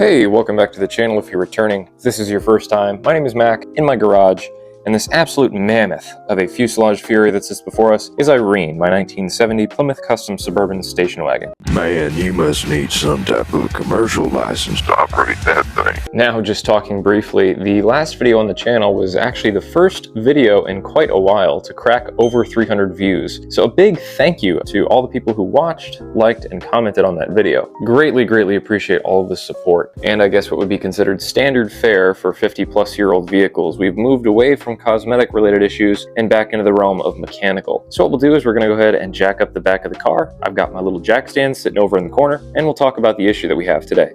Hey, welcome back to the channel if you're returning. If this is your first time, my name is Mac, in my garage, and this absolute mammoth of a fuselage fury that sits before us is Irene, my 1970 Plymouth Custom Suburban station wagon. Man, you must need some type of commercial license to operate that thing. Now, just talking briefly, the last video on the channel was actually the first video in quite a while to crack over 300 views. So a big thank you to all the people who watched, liked, and commented on that video. Greatly appreciate all of the support. And I guess what would be considered standard fare for 50-plus-year-old vehicles, we've moved away from cosmetic related issues and back into the realm of mechanical. So what we'll do is we're going to go ahead and jack up the back of the car. I've got my little jack stand sitting over in the corner, and we'll talk about the issue that we have today.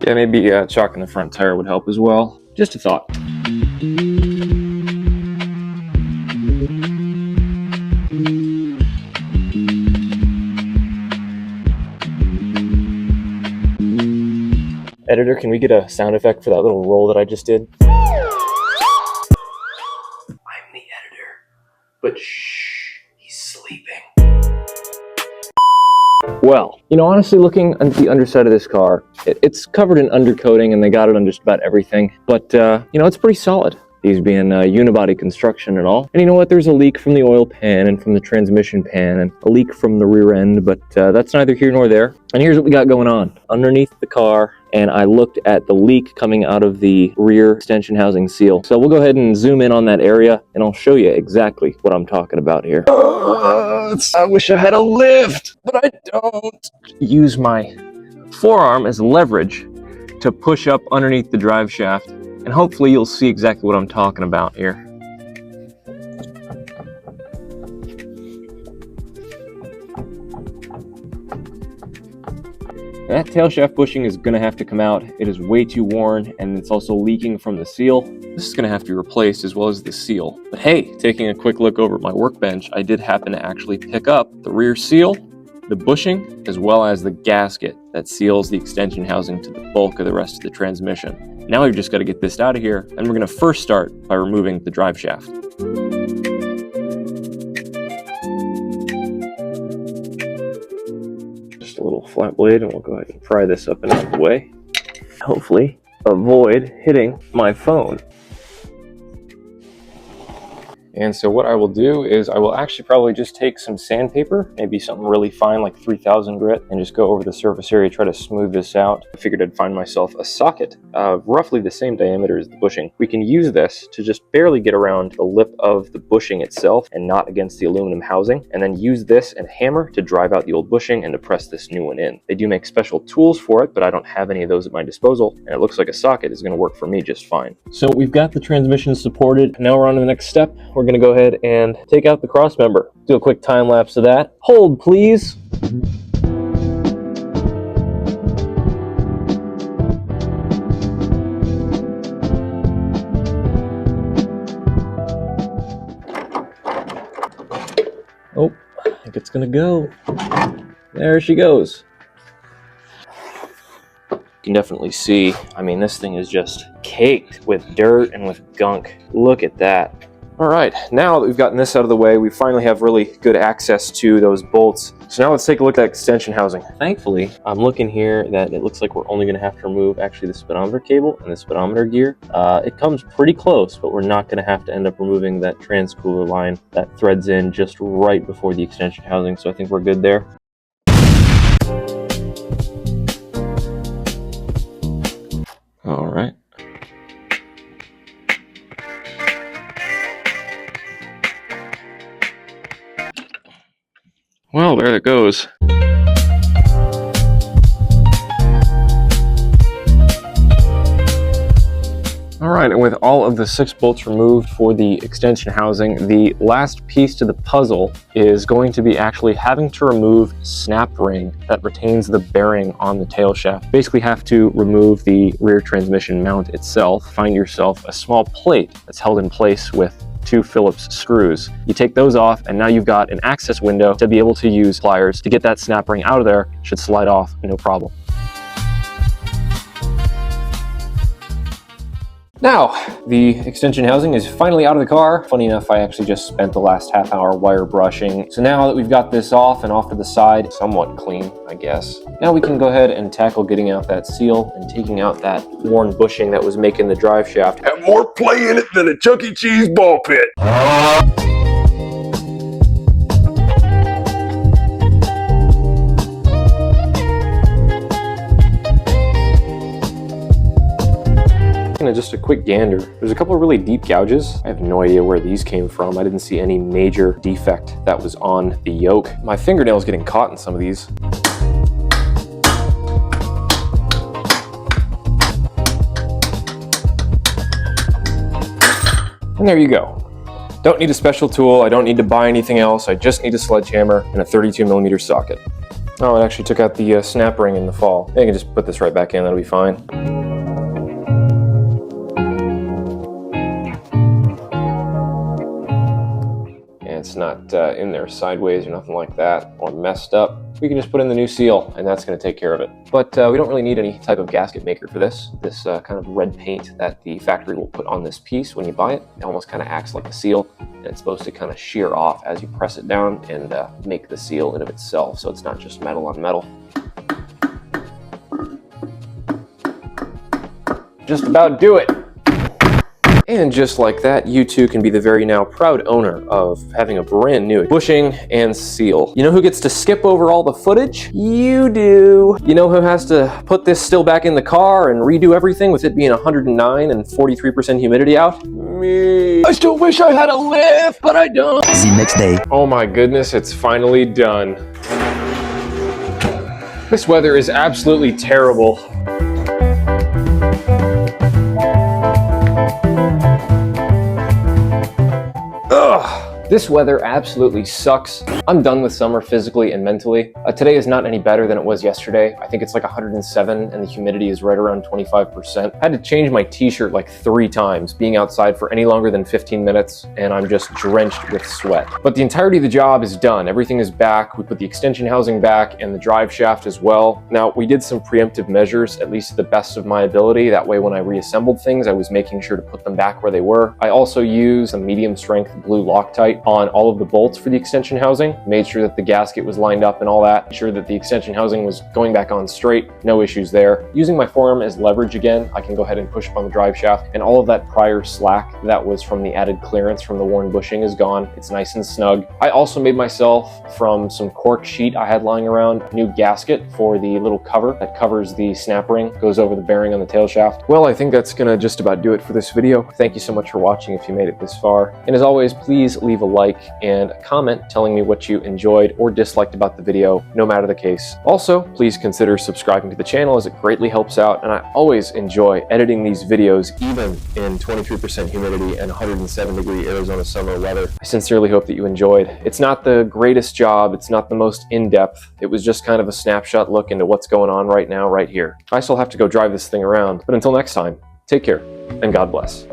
Yeah, maybe chalking the front tire would help as well. Just a thought. Editor, can we get a sound effect for that little roll that I just did? I'm the editor, but shh, he's sleeping. Well, you know, honestly, looking at the underside of this car, it's covered in undercoating and they got it on just about everything, but you know, it's pretty solid. These being unibody construction and all. And you know what? There's a leak from the oil pan and from the transmission pan and a leak from the rear end, but that's neither here nor there. And here's what we got going on. Underneath the car, and I looked at the leak coming out of the rear extension housing seal. So we'll go ahead and zoom in on that area, and I'll show you exactly what I'm talking about here. I wish I had a lift, but I don't. Use my forearm as leverage to push up underneath the drive shaft, and hopefully you'll see exactly what I'm talking about here. That tail shaft bushing is going to have to come out. It is way too worn, and it's also leaking from the seal. This is going to have to be replaced as well as the seal. But hey, taking a quick look over at my workbench, I did happen to actually pick up the rear seal, the bushing, as well as the gasket that seals the extension housing to the bulk of the rest of the transmission. Now we've just got to get this out of here, and we're going to first start by removing the drive shaft. Just a little flat blade, and we'll go ahead and pry this up and out of the way. Hopefully avoid hitting my phone. And so what I will do is I will actually probably just take some sandpaper, maybe something really fine like 3000 grit, and just go over the surface area, try to smooth this out. I figured I'd find myself a socket of roughly the same diameter as the bushing. We can use this to just barely get around the lip of the bushing itself and not against the aluminum housing, and then use this and a hammer to drive out the old bushing and to press this new one in. They do make special tools for it, but I don't have any of those at my disposal, and it looks like a socket is going to work for me just fine. So we've got the transmission supported. Now we're on to the next step. We're going to go ahead and take out the cross member. Do a quick time lapse of that. Hold, please. Oh, I think it's gonna go. There she goes. You can definitely see, I mean, this thing is just caked with dirt and with gunk. Look at that. All right, now that we've gotten this out of the way, we finally have really good access to those bolts. So now let's take a look at that extension housing. Thankfully, I'm looking here that it looks like we're only gonna have to remove actually the speedometer cable and the speedometer gear. It comes pretty close, but we're not gonna have to end up removing that transcooler line that threads in just right before the extension housing. So I think we're good there. All right. Well, there it goes. All right, and with all of the 6 bolts removed for the extension housing, the last piece to the puzzle is going to be actually having to remove snap ring that retains the bearing on the tail shaft. Basically have to remove the rear transmission mount itself. Find yourself a small plate that's held in place with 2 Phillips screws. You take those off, and now you've got an access window to be able to use pliers to get that snap ring out of there. It should slide off, no problem. Now, the extension housing is finally out of the car. Funny enough, I actually just spent the last half hour wire brushing. So now that we've got this off and off to the side, somewhat clean, I guess. Now we can go ahead and tackle getting out that seal and taking out that worn bushing that was making the drive shaft Have more play in it than a Chuck E. Cheese ball pit. And just a quick gander. There's a couple of really deep gouges. I have no idea where these came from. I didn't see any major defect that was on the yoke. My fingernail's getting caught in some of these. And there you go. Don't need a special tool. I don't need to buy anything else. I just need a sledgehammer and a 32mm socket. Oh, it actually took out the snap ring in the fall. I can just put this right back in. That'll be fine. It's not in there sideways or nothing like that, or messed up. We can just put in the new seal, and that's going to take care of it. But we don't really need any type of gasket maker for this. This kind of red paint that the factory will put on this piece when you buy it, it almost kind of acts like a seal, and it's supposed to kind of shear off as you press it down and make the seal in of itself, so it's not just metal on metal. Just about do it. And just like that, you too can be the very now proud owner of having a brand new bushing and seal. You know who gets to skip over all the footage? You do. You know who has to put this still back in the car and redo everything with it being 109 and 43% humidity out? Me. I still wish I had a lift, but I don't. The next day. Oh my goodness, it's finally done. This weather is absolutely terrible. This weather absolutely sucks. I'm done with summer physically and mentally. Today is not any better than it was yesterday. I think it's like 107 and the humidity is right around 25%. I had to change my t-shirt like 3 times being outside for any longer than 15 minutes and I'm just drenched with sweat. But the entirety of the job is done. Everything is back. We put the extension housing back and the drive shaft as well. Now we did some preemptive measures, at least to the best of my ability. That way when I reassembled things, I was making sure to put them back where they were. I also used a medium strength blue Loctite on all of the bolts for the extension housing, made sure that the gasket was lined up and all that, made sure that the extension housing was going back on straight, no issues there. Using my forearm as leverage again, I can go ahead and push up on the drive shaft, and all of that prior slack that was from the added clearance from the worn bushing is gone. It's nice and snug. I also made myself, from some cork sheet I had lying around, a new gasket for the little cover that covers the snap ring, goes over the bearing on the tail shaft. Well, I think that's gonna just about do it for this video. Thank you so much for watching if you made it this far. And as always, please leave a like and a comment telling me what you enjoyed or disliked about the video, no matter the case. Also, please consider subscribing to the channel as it greatly helps out, and I always enjoy editing these videos even in 23% humidity and 107-degree Arizona summer weather. I sincerely hope that you enjoyed. It's not the greatest job, it's not the most in-depth, it was just kind of a snapshot look into what's going on right now, right here. I still have to go drive this thing around, but until next time, take care and God bless.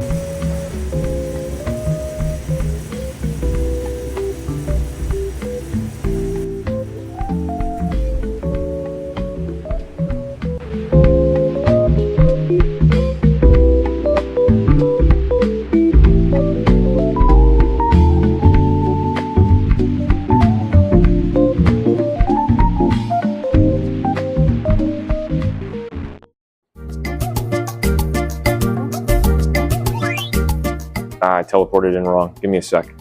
I teleported in wrong. Give me a sec.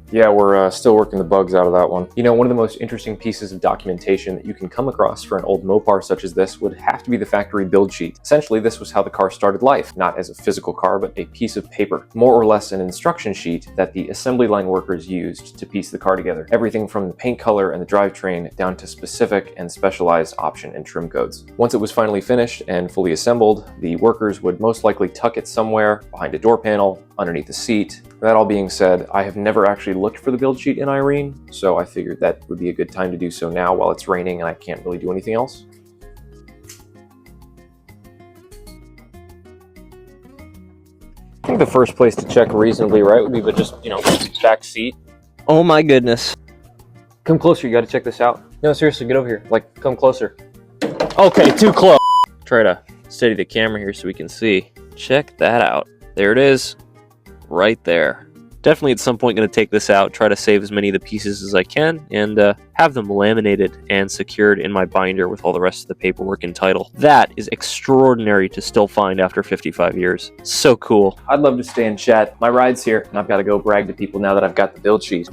Yeah, we're still working the bugs out of that one. You know, one of the most interesting pieces of documentation that you can come across for an old Mopar such as this would have to be the factory build sheet. Essentially, this was how the car started life, not as a physical car, but a piece of paper, more or less an instruction sheet that the assembly line workers used to piece the car together. Everything from the paint color and the drivetrain down to specific and specialized option and trim codes. Once it was finally finished and fully assembled, the workers would most likely tuck it somewhere behind a door panel, underneath the seat. That all being said, I have never actually looked for the build sheet in Irene, so I figured that would be a good time to do so now while it's raining and I can't really do anything else. I think the first place to check reasonably right would be the just, you know, back seat. Oh my goodness. Come closer, you gotta check this out. No, seriously, get over here. Like, come closer. Okay, too close. Try to steady the camera here so we can see. Check that out. There it is. Right there. Definitely at some point going to take this out, try to save as many of the pieces as I can, and have them laminated and secured in my binder with all the rest of the paperwork and title. That is extraordinary to still find after 55 years. So cool. I'd love to stay and chat. My ride's here, and I've got to go brag to people now that I've got the build sheet.